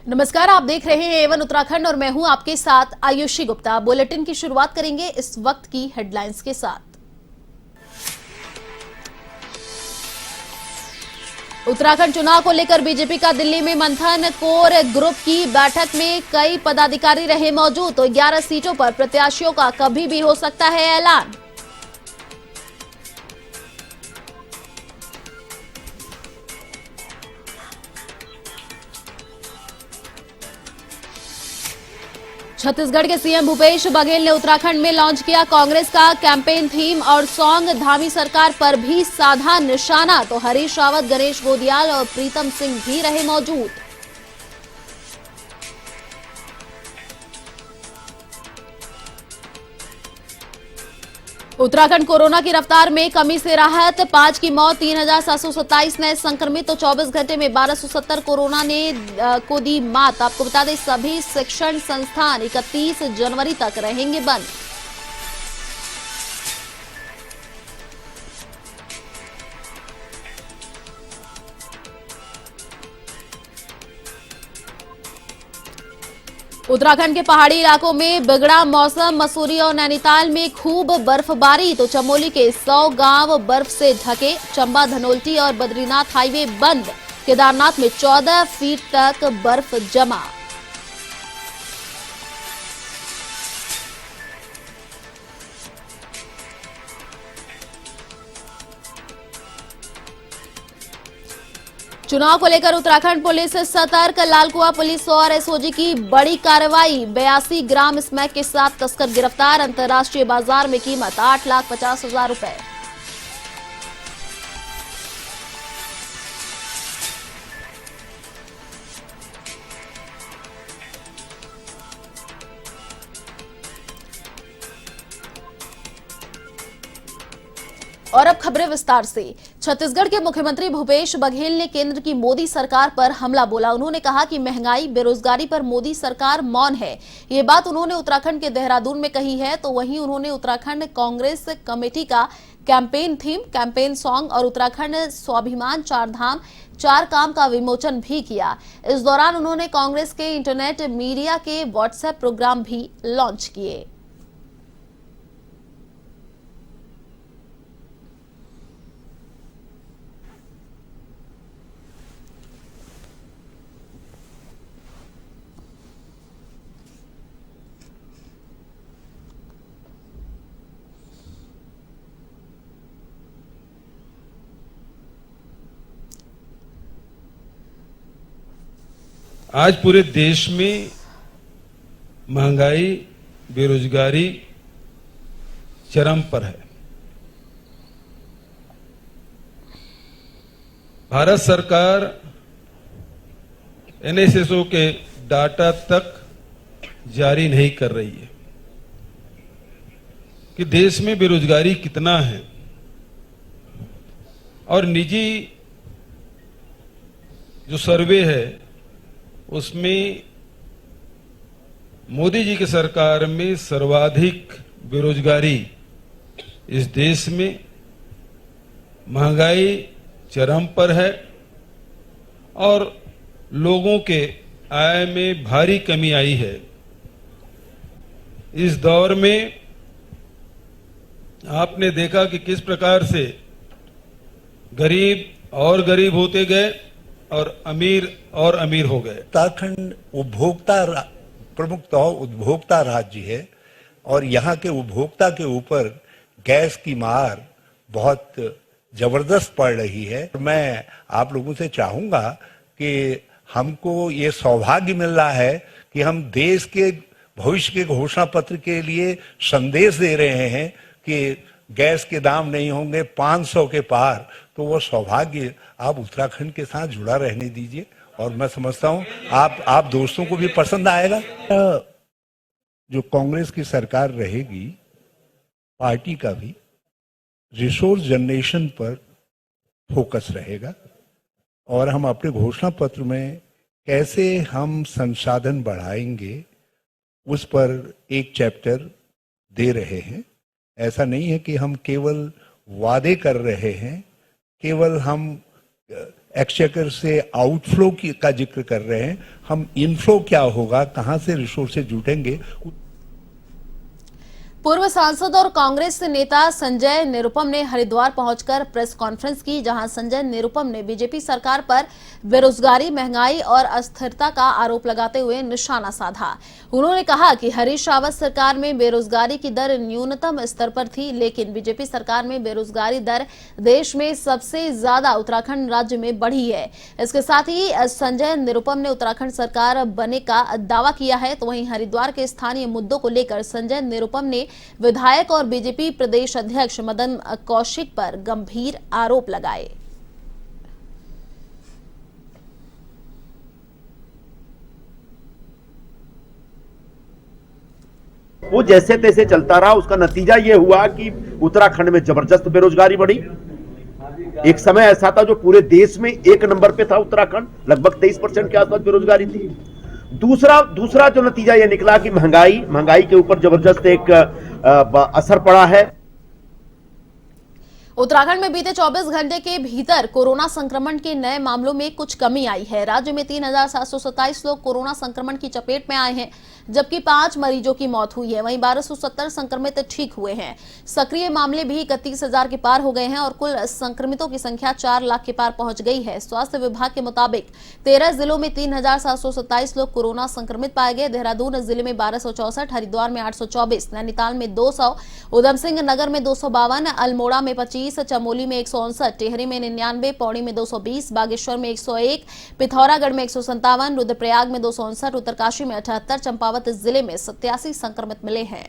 नमस्कार, आप देख रहे हैं A1 उत्तराखंड और मैं हूं आपके साथ आयुषी गुप्ता। बुलेटिन की शुरुआत करेंगे इस वक्त की हेडलाइंस के साथ। उत्तराखंड चुनाव को लेकर बीजेपी का दिल्ली में मंथन। कोर ग्रुप की बैठक में कई पदाधिकारी रहे मौजूद, तो 11 सीटों पर प्रत्याशियों का कभी भी हो सकता है ऐलान। छत्तीसगढ़ के सीएम भूपेश बघेल ने उत्तराखंड में लॉन्च किया कांग्रेस का कैंपेन थीम और सॉन्ग। धामी सरकार पर भी साधा निशाना, तो हरीश रावत, गणेश गोदियाल और प्रीतम सिंह भी रहे मौजूद। उत्तराखंड कोरोना की रफ्तार में कमी से राहत। 5 की मौत, 3727 नए संक्रमित, तो 24 घंटे में 1270 कोरोना ने को दी मात। आपको बता दें सभी शिक्षण संस्थान 31 जनवरी तक रहेंगे बंद। उत्तराखंड के पहाड़ी इलाकों में बिगड़ा मौसम। मसूरी और नैनीताल में खूब बर्फबारी, तो चमोली के 100 गांव बर्फ से ढके। चंबा, धनोल्टी और बद्रीनाथ हाईवे बंद। केदारनाथ में 14 फीट तक बर्फ जमा। चुनाव को लेकर उत्तराखंड पुलिस सतर्क। लालकुआ पुलिस और एसओजी की बड़ी कार्रवाई। 82 ग्राम स्मैक के साथ तस्कर गिरफ्तार। अंतर्राष्ट्रीय बाजार में कीमत 8,50,000 रुपए। और अब खबरें विस्तार से। छत्तीसगढ़ के मुख्यमंत्री भूपेश बघेल ने केंद्र की मोदी सरकार पर हमला बोला। उन्होंने कहा कि महंगाई, बेरोजगारी पर मोदी सरकार मौन है। ये बात उन्होंने उत्तराखंड के देहरादून में कही है। तो वहीं उन्होंने उत्तराखंड कांग्रेस कमेटी का कैंपेन थीम, कैंपेन सॉन्ग और उत्तराखंड स्वाभिमान 4 धाम 4 काम का विमोचन भी किया। इस दौरान उन्होंने कांग्रेस के इंटरनेट मीडिया के व्हाट्सएप प्रोग्राम भी लॉन्च किए। आज पूरे देश में महंगाई, बेरोजगारी चरम पर है। भारत सरकार एनएसएसओ के डाटा तक जारी नहीं कर रही है कि देश में बेरोजगारी कितना है। और निजी जो सर्वे है उसमें मोदी जी की सरकार में सर्वाधिक बेरोजगारी इस देश में, महंगाई चरम पर है और लोगों के आय में भारी कमी आई है। इस दौर में आपने देखा कि किस प्रकार से गरीब और गरीब होते गए और अमीर हो गए। उत्तराखंड प्रमुखतः उपभोक्ता राज्य है और यहाँ के उपभोक्ता के ऊपर गैस की मार बहुत जबरदस्त पड़ रही है। मैं आप लोगों से चाहूंगा कि हमको ये सौभाग्य मिल रहा है कि हम देश के भविष्य के घोषणा पत्र के लिए संदेश दे रहे हैं कि गैस के दाम नहीं होंगे 500 के पार। तो वो सौभाग्य आप उत्तराखंड के साथ जुड़ा रहने दीजिए और मैं समझता हूं आप दोस्तों को भी पसंद आएगा। जो कांग्रेस की सरकार रहेगी, पार्टी का भी रिसोर्स जनरेशन पर फोकस रहेगा और हम अपने घोषणा पत्र में कैसे हम संसाधन बढ़ाएंगे उस पर एक चैप्टर दे रहे हैं। ऐसा नहीं है कि हम केवल वादे कर रहे हैं, केवल हम एक्सचेकर से आउटफ्लो का जिक्र कर रहे हैं, हम इनफ्लो क्या होगा, कहां से रिसोर्सेज जुटेंगे। पूर्व सांसद और कांग्रेस नेता संजय निरुपम ने हरिद्वार पहुंचकर प्रेस कॉन्फ्रेंस की, जहां संजय निरुपम ने बीजेपी सरकार पर बेरोजगारी, महंगाई और अस्थिरता का आरोप लगाते हुए निशाना साधा। उन्होंने कहा कि हरीश रावत सरकार में बेरोजगारी की दर न्यूनतम स्तर पर थी, लेकिन बीजेपी सरकार में बेरोजगारी दर देश में सबसे ज्यादा उत्तराखंड राज्य में बढ़ी है। इसके साथ ही संजय निरुपम ने उत्तराखंड सरकार बनने का दावा किया है। तो वहीं हरिद्वार के स्थानीय मुद्दों को लेकर संजय निरुपम ने विधायक और बीजेपी प्रदेश अध्यक्ष मदन कौशिक पर गंभीर आरोप लगाए। वो जैसे तैसे चलता रहा, उसका नतीजा ये हुआ कि उत्तराखंड में जबरदस्त बेरोजगारी बढ़ी। एक समय ऐसा था जो पूरे देश में 1 नंबर पे था उत्तराखंड, लगभग 23% के आसपास बेरोजगारी थी। दूसरा जो नतीजा ये निकला कि महंगाई के ऊपर जबरदस्त एक असर पड़ा है। उत्तराखंड में बीते 24 घंटे के भीतर कोरोना संक्रमण के नए मामलों में कुछ कमी आई है। राज्य में 3,727 लोग कोरोना संक्रमण की चपेट में आए हैं, जबकि 5 मरीजों की मौत हुई है। वहीं 1270 संक्रमित ठीक हुए हैं। सक्रिय मामले भी 31,000 के पार हो गए हैं और कुल संक्रमितों की संख्या 4 लाख के पार पहुंच गई है। स्वास्थ्य विभाग के मुताबिक 13 जिलों में 3,727 लोग कोरोना संक्रमित पाए गए। देहरादून जिले में 1264, हरिद्वार में 824, नैनीताल में 200, उधम सिंह नगर में 252, अल्मोड़ा में 25, चमोली में 159, टिहरी में 99, पौड़ी में 220, बागेश्वर में 101, पिथौरागढ़ में 157, रुद्रप्रयाग में 259, उत्तरकाशी में 78, चंपावत जिले में 87 संक्रमित मिले हैं।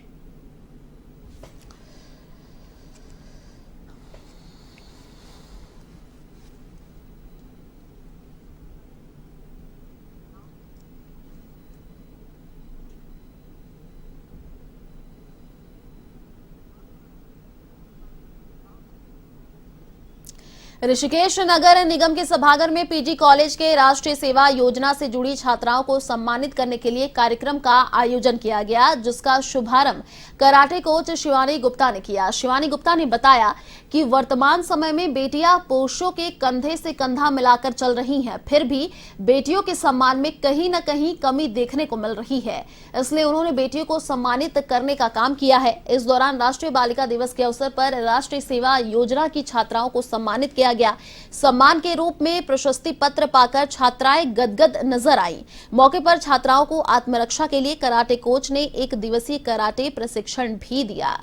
ऋषिकेश नगर निगम के सभागार में पीजी कॉलेज के राष्ट्रीय सेवा योजना से जुड़ी छात्राओं को सम्मानित करने के लिए कार्यक्रम का आयोजन किया गया, जिसका शुभारंभ कराटे कोच शिवानी गुप्ता ने किया। शिवानी गुप्ता ने बताया कि वर्तमान समय में बेटियां पुरुषों के कंधे से कंधा मिलाकर चल रही हैं, फिर भी बेटियों के सम्मान में कहीं न कहीं कमी देखने को मिल रही है। इसलिए उन्होंने बेटियों को सम्मानित करने का काम किया है। इस दौरान राष्ट्रीय बालिका दिवस के अवसर पर राष्ट्रीय सेवा योजना की छात्राओं को सम्मानित किया गया। सम्मान के रूप में प्रशस्ति पत्र पाकर छात्राएं गदगद नजर आई। मौके पर छात्राओं को आत्मरक्षा के लिए कराटे कोच ने 1 दिवसीय कराटे प्रशिक्षण भी दिया।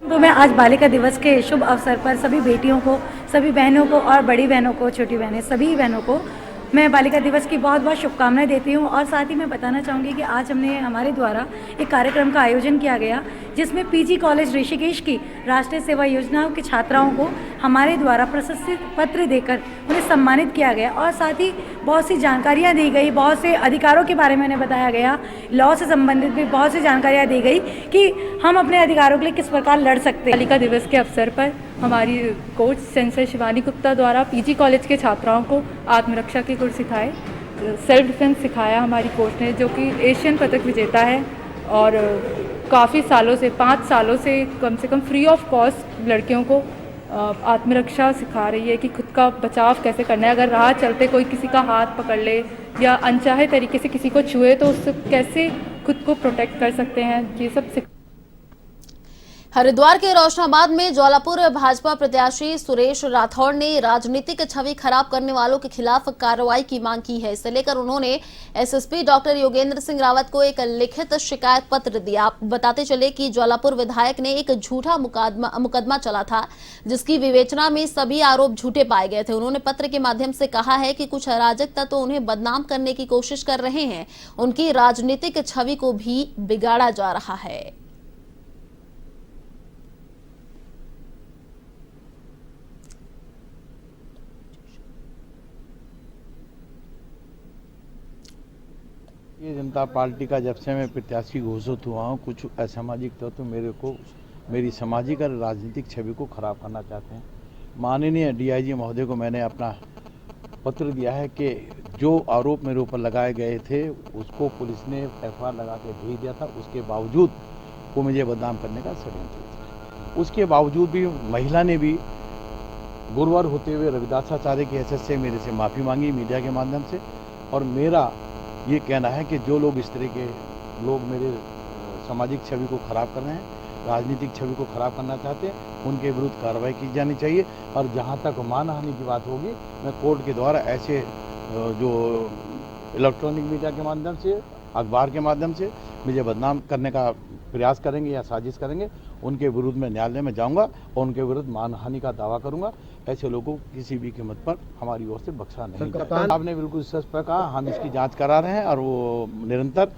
तो मैं आज बालिका दिवस के शुभ अवसर पर सभी बेटियों को, सभी बहनों को और बड़ी बहनों को, छोटी बहनें, सभी बहनों को मैं बालिका दिवस की बहुत बहुत शुभकामनाएं देती हूं। और साथ ही मैं बताना चाहूँगी कि आज हमारे द्वारा एक कार्यक्रम का आयोजन किया गया, जिसमें पीजी कॉलेज ऋषिकेश की राष्ट्रीय सेवा योजनाओं की छात्राओं को हमारे द्वारा प्रशस्ति पत्र देकर उन्हें सम्मानित किया गया। और साथ ही बहुत सी जानकारियाँ दी गई, बहुत से अधिकारों के बारे में उन्हें बताया गया, लॉ से संबंधित भी बहुत सी जानकारियाँ दी गई कि हम अपने अधिकारों के लिए किस प्रकार लड़ सकते हैं। बालिका दिवस के अवसर पर हमारी कोच सेंसर शिवानी गुप्ता द्वारा पीजी कॉलेज के छात्राओं को आत्मरक्षा के गुर सिखाए, सेल्फ डिफेंस सिखाया हमारी कोच ने, जो कि एशियन पदक विजेता है और काफ़ी सालों से 5 सालों से कम फ्री ऑफ कॉस्ट लड़कियों को आत्मरक्षा सिखा रही है कि खुद का बचाव कैसे करना है। अगर राह चलते कोई किसी का हाथ पकड़ ले या अनचाहे तरीके से किसी को छुए तो उससे कैसे खुद को प्रोटेक्ट कर सकते हैं, ये सब हरिद्वार के रोशनाबाद में ज्वालापुर भाजपा प्रत्याशी सुरेश राठौड़ ने राजनीतिक छवि खराब करने वालों के खिलाफ कार्रवाई की मांग की है। इसे लेकर उन्होंने एसएसपी डॉक्टर योगेंद्र सिंह रावत को एक लिखित शिकायत पत्र दिया। बताते चले कि ज्वालापुर विधायक ने एक झूठा मुकदमा चला था, जिसकी विवेचना में सभी आरोप झूठे पाए गए थे। उन्होंने पत्र के माध्यम से कहा है कि कुछ अराजक तत्व उन्हें बदनाम करने की कोशिश कर रहे हैं, उनकी राजनीतिक छवि को भी बिगाड़ा जा रहा है। भारतीय जनता पार्टी का जब से मैं प्रत्याशी घोषित हुआ हूँ, कुछ असामाजिक तत्व मेरी सामाजिक और राजनीतिक छवि को खराब करना चाहते हैं। माननीय डीआईजी महोदय को मैंने अपना पत्र दिया है कि जो आरोप मेरे ऊपर लगाए गए थे उसको पुलिस ने एफआईआर लगा के भेज दिया था, उसके बावजूद वो मुझे बदनाम करने का षड्यंत्र था। उसके बावजूद भी महिला ने भी गुरुवार होते हुए रविदासाचार्य की हैसियत से मेरे से माफ़ी मांगी मीडिया के माध्यम से, और मेरा ये कहना है कि जो लोग इस तरह के लोग मेरे सामाजिक छवि को खराब कर रहे हैं, राजनीतिक छवि को खराब करना चाहते हैं, उनके विरुद्ध कार्रवाई की जानी चाहिए। और जहां तक मानहानि की बात होगी, मैं कोर्ट के द्वारा ऐसे जो इलेक्ट्रॉनिक मीडिया के माध्यम से, अखबार के माध्यम से मुझे बदनाम करने का प्रयास करेंगे या साजिश करेंगे, उनके विरुद्ध में न्यायालय में जाऊंगा और उनके विरुद्ध मानहानि का दावा करूंगा। ऐसे लोगों को किसी भी कीमत पर हमारी ओर से बख्शा नहीं जाएगा। आपने बिल्कुल सच पर कहा, हम इसकी जांच करा रहे हैं और वो निरंतर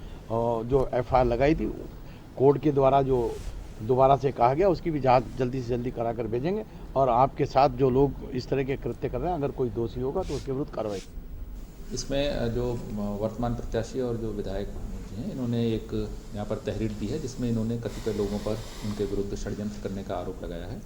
जो एफआईआर लगाई थी कोर्ट के द्वारा जो दोबारा से कहा गया, उसकी भी जांच जल्दी से जल्दी करा कर भेजेंगे। और आपके साथ जो लोग इस तरह के कृत्य कर रहे हैं, अगर कोई दोषी होगा तो उसके विरुद्ध कार्रवाई। इसमें जो वर्तमान प्रत्याशी और जो विधायक हैं, इन्होंने एक यहाँ पर तहरीर दी है जिसमें इन्होंने कतिपय लोगों पर उनके विरुद्ध षड्यंत्र करने का आरोप लगाया है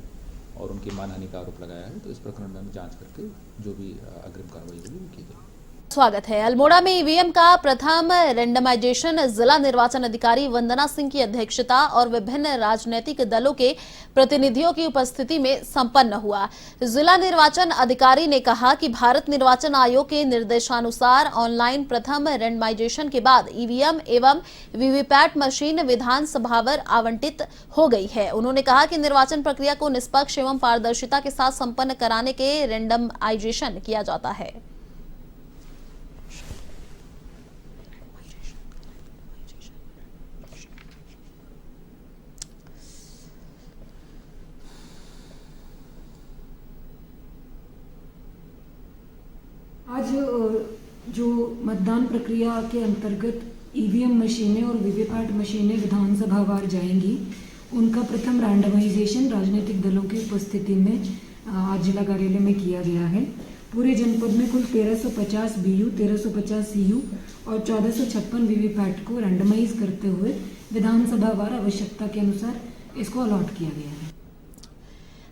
और उनकी मानहानि का आरोप लगाया है। तो इस प्रकरण में हम जांच करके जो भी अग्रिम कार्रवाई होगी वो की जाएगी। स्वागत है। अल्मोड़ा में ईवीएम का प्रथम रेंडमाइजेशन जिला निर्वाचन अधिकारी वंदना सिंह की अध्यक्षता और विभिन्न राजनीतिक दलों के प्रतिनिधियों की उपस्थिति में संपन्न हुआ। जिला निर्वाचन अधिकारी ने कहा कि भारत निर्वाचन आयोग के निर्देशानुसार ऑनलाइन प्रथम रेंडमाइजेशन के बाद ईवीएम एवं वीवीपैट मशीन विधानसभावर आवंटित हो गई है। उन्होंने कहा कि निर्वाचन प्रक्रिया को निष्पक्ष एवं पारदर्शिता के साथ संपन्न कराने के रेंडमाइजेशन किया जाता है। आज जो मतदान प्रक्रिया के अंतर्गत ईवीएम मशीनें और वीवीपैट मशीनें विधानसभावार जाएंगी, उनका प्रथम रैंडमाइजेशन राजनीतिक दलों की उपस्थिति में आज जिला कार्यालय में किया गया है। पूरे जनपद में कुल 1350 बीयू, 1350 सीयू और 1456 वीवीपैट को रैंडमाइज करते हुए विधानसभावार आवश्यकता के अनुसार इसको अलॉट किया गया है।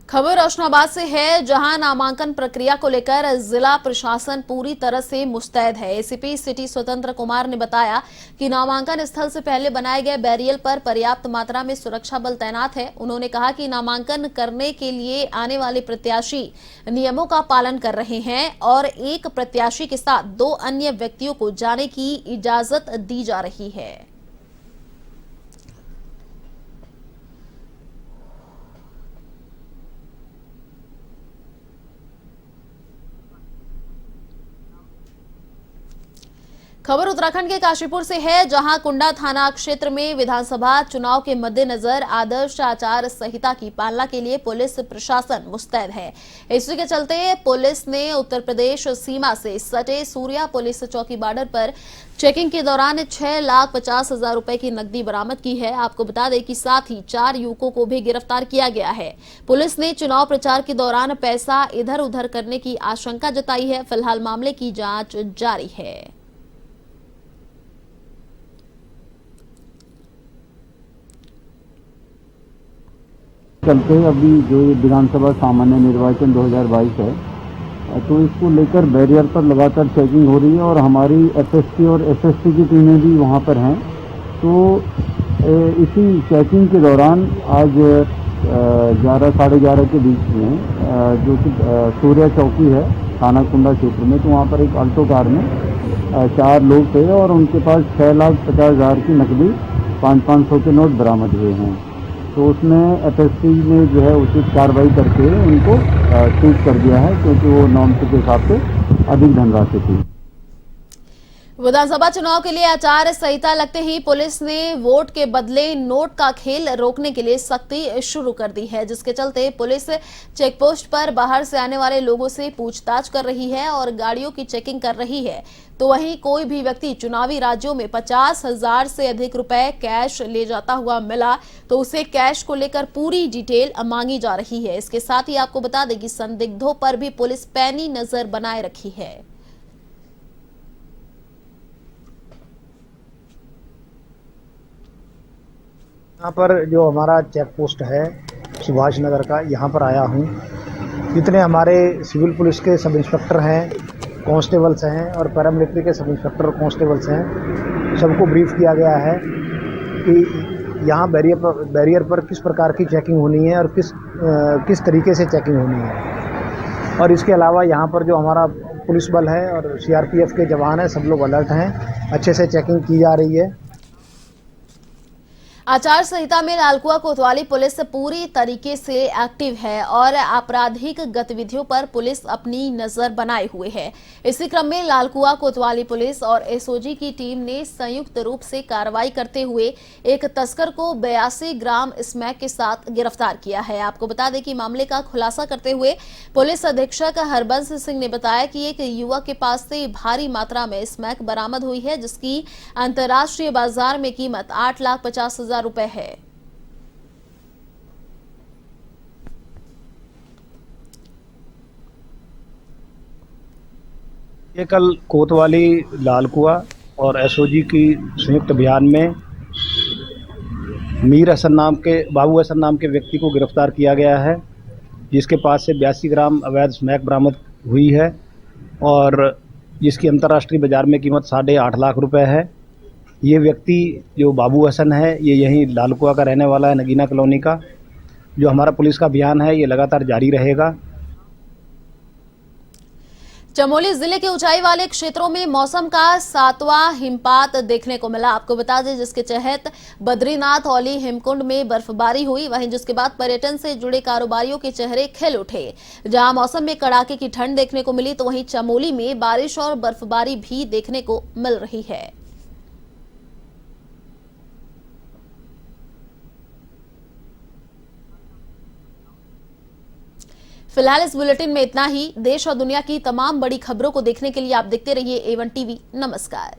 खबर रोशनाबाद से है, जहां नामांकन प्रक्रिया को लेकर जिला प्रशासन पूरी तरह से मुस्तैद है। एसीपी सिटी स्वतंत्र कुमार ने बताया कि नामांकन स्थल से पहले बनाए गए बैरियर पर पर्याप्त मात्रा में सुरक्षा बल तैनात है। उन्होंने कहा कि नामांकन करने के लिए आने वाले प्रत्याशी नियमों का पालन कर रहे हैं और एक प्रत्याशी के साथ 2 अन्य व्यक्तियों को जाने की इजाजत दी जा रही है। खबर उत्तराखंड के काशीपुर से है, जहां कुंडा थाना क्षेत्र में विधानसभा चुनाव के मद्देनजर आदर्श आचार संहिता की पालना के लिए पुलिस प्रशासन मुस्तैद है। इसी के चलते पुलिस ने उत्तर प्रदेश सीमा से सटे सूर्या पुलिस चौकी बॉर्डर पर चेकिंग के दौरान 6,50,000 रुपए की नकदी बरामद की है। आपको बता दें कि साथ ही 4 युवकों को भी गिरफ्तार किया गया है। पुलिस ने चुनाव प्रचार के दौरान पैसा इधर उधर करने की आशंका जताई है। फिलहाल मामले की जांच जारी है। चलते अभी जो ये विधानसभा सामान्य निर्वाचन 2022 है, तो इसको लेकर बैरियर पर लगातार चेकिंग हो रही है और हमारी एफएसटी और एसएसटी की टीमें भी वहाँ पर हैं। तो इसी चेकिंग के दौरान आज 11 साढ़े 11 के बीच में जो कि सूर्या चौकी है थाना कुंडा क्षेत्र में, तो वहाँ पर एक अल्टो कार में 4 लोग थे और उनके पास 6,50,000 की नकदी 500 के नोट बरामद हुए हैं। तो उसमें एफएसटी ने जो है उचित कार्रवाई करके उनको सीज कर दिया है, क्योंकि वो नॉर्म्स के हिसाब से अधिक धनराशि थी। विधानसभा चुनाव के लिए आचार संहिता लगते ही पुलिस ने वोट के बदले नोट का खेल रोकने के लिए सख्ती शुरू कर दी है, जिसके चलते पुलिस चेकपोस्ट पर बाहर से आने वाले लोगों से पूछताछ कर रही है और गाड़ियों की चेकिंग कर रही है। तो वहीं कोई भी व्यक्ति चुनावी राज्यों में 50,000 से अधिक रुपए कैश ले जाता हुआ मिला तो उसे कैश को लेकर पूरी डिटेल मांगी जा रही है। इसके साथ ही आपको बता दें कि संदिग्धों पर भी पुलिस पैनी नजर बनाए रखी है। यहाँ पर जो हमारा चेक पोस्ट है सुभाष नगर का, यहाँ पर आया हूँ। जितने हमारे सिविल पुलिस के सब इंस्पेक्टर हैं कांस्टेबल्स हैं और पैरामिलिट्री के सब इंस्पेक्टर कांस्टेबल्स हैं, सबको ब्रीफ किया गया है कि यहाँ बैरियर पर किस प्रकार की चेकिंग होनी है और किस तरीके से चेकिंग होनी है। और इसके अलावा यहाँ पर जो हमारा पुलिस बल है और सीआरपीएफ के जवान हैं, सब लोग अलर्ट हैं, अच्छे से चेकिंग की जा रही है। आचार संहिता में लालकुआ कोतवाली पुलिस पूरी तरीके से एक्टिव है और आपराधिक गतिविधियों पर पुलिस अपनी नजर बनाए हुए है। इसी क्रम में लालकुआ कोतवाली पुलिस और एसओजी की टीम ने संयुक्त रूप से कार्रवाई करते हुए एक तस्कर को 82 ग्राम स्मैक के साथ गिरफ्तार किया है। आपको बता दें कि मामले का खुलासा करते हुए पुलिस अधीक्षक हरबंस सिंह ने बताया कि एक युवक के पास से भारी मात्रा में स्मैक बरामद हुई है, जिसकी अंतर्राष्ट्रीय बाजार में कीमत 8,50,000 रुपए है। ये कल कोतवाली, लालकुआ और एसओजी की संयुक्त अभियान में बाबू हसन नाम के व्यक्ति को गिरफ्तार किया गया है, जिसके पास से 82 ग्राम अवैध स्मैक बरामद हुई है और जिसकी अंतर्राष्ट्रीय बाजार में कीमत 8.5 लाख रुपए है। ये व्यक्ति जो बाबू हसन है, ये यहीं लालकुआ का रहने वाला है, नगीना कॉलोनी का। जो हमारा पुलिस का अभियान है ये लगातार जारी रहेगा। चमोली जिले के ऊंचाई वाले क्षेत्रों में मौसम का 7वां हिमपात देखने को मिला। आपको बता दें, जिसके तहत बद्रीनाथ औली हिमकुंड में बर्फबारी हुई, वहीं जिसके बाद पर्यटन से जुड़े कारोबारियों के चेहरे खिल उठे। जहां मौसम में कड़ाके की ठंड देखने को मिली, तो वहीं चमोली में बारिश और बर्फबारी भी देखने को मिल रही है। फिलहाल इस बुलेटिन में इतना ही। देश और दुनिया की तमाम बड़ी खबरों को देखने के लिए आप देखते रहिए A1 टीवी। नमस्कार।